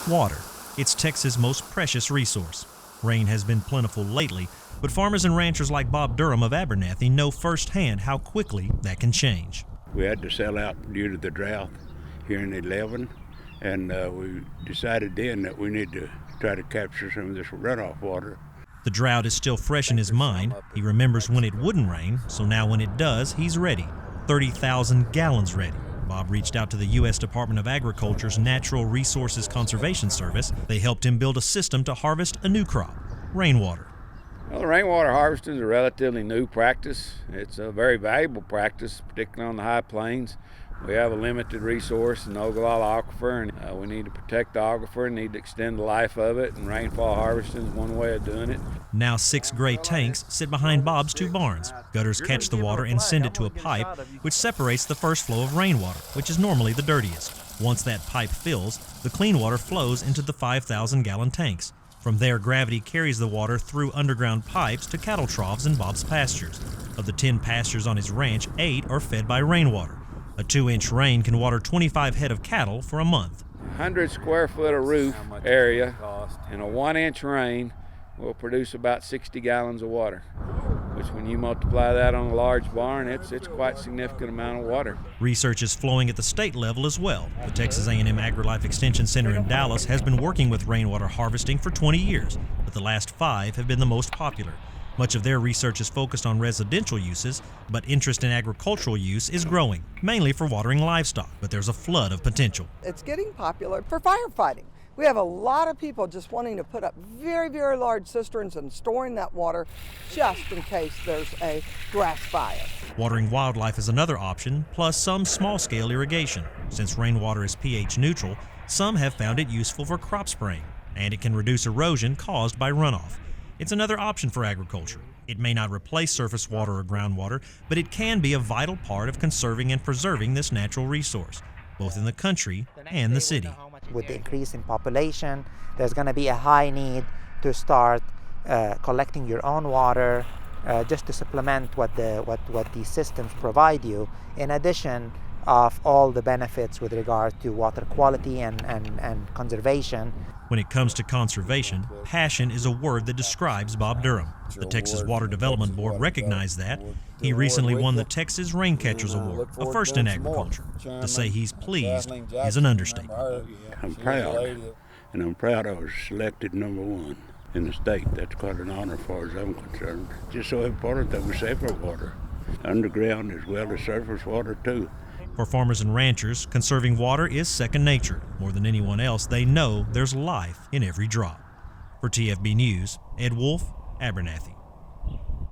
Water. It's Texas' most precious resource. Rain has been plentiful lately, but farmers and ranchers like Bob Durham of Abernathy know firsthand how quickly that can change. We had to sell out due to the drought here in 11, and we decided then that we need to try to capture some of this runoff water. The drought is still fresh in his mind. He remembers when it wouldn't rain, so now when it does, he's ready. 30,000 gallons ready. Bob reached out to the U.S. Department of Agriculture's Natural Resources Conservation Service. They helped him build a system to harvest a new crop, rainwater. Well, rainwater harvesting is a relatively new practice. It's a very valuable practice, particularly on the high plains. We have a limited resource in the Ogallala Aquifer, and we need to protect the aquifer and need to extend the life of it, and rainfall harvesting is one way of doing it. Now 6 gray tanks sit behind Bob's 2 barns. Gutters catch the water and send it to a pipe, which separates the first flow of rainwater, which is normally the dirtiest. Once that pipe fills, the clean water flows into the 5,000-gallon tanks. From there, gravity carries the water through underground pipes to cattle troughs in Bob's pastures. Of the 10 pastures on his ranch, 8 are fed by rainwater. A 2-inch rain can water 25 head of cattle for a month. 100 square foot of roof area and a 1-inch rain will produce about 60 gallons of water, which when you multiply that on a large barn, it's quite a significant amount of water. Research is flowing at the state level as well. The Texas A&M AgriLife Extension Center in Dallas has been working with rainwater harvesting for 20 years, but the last 5 have been the most popular. Much of their research is focused on residential uses, but interest in agricultural use is growing, mainly for watering livestock, but there's a flood of potential. It's getting popular for firefighting. We have a lot of people just wanting to put up very, very large cisterns and storing that water just in case there's a grass fire. Watering wildlife is another option, plus some small-scale irrigation. Since rainwater is pH neutral, some have found it useful for crop spraying, and it can reduce erosion caused by runoff. It's another option for agriculture. It may not replace surface water or groundwater, but it can be a vital part of conserving and preserving this natural resource, both in the country and the city. With the increase in population, there's going to be a high need to start collecting your own water just to supplement what these systems provide you, in addition of all the benefits with regard to water quality and conservation. When it comes to conservation, passion is a word that describes Bob Durham. The Texas Water Development Board recognized that. He recently won the Texas Raincatchers Award, a first in agriculture. To say he's pleased is an understatement. I'm proud, and I'm proud I was selected #1 in the state. That's quite an honor as far as I'm concerned. It's just so important that we save our water, underground as well as surface water too. For farmers and ranchers, conserving water is second nature. More than anyone else, they know there's life in every drop. For TFB News, Ed Wolff, Abernathy.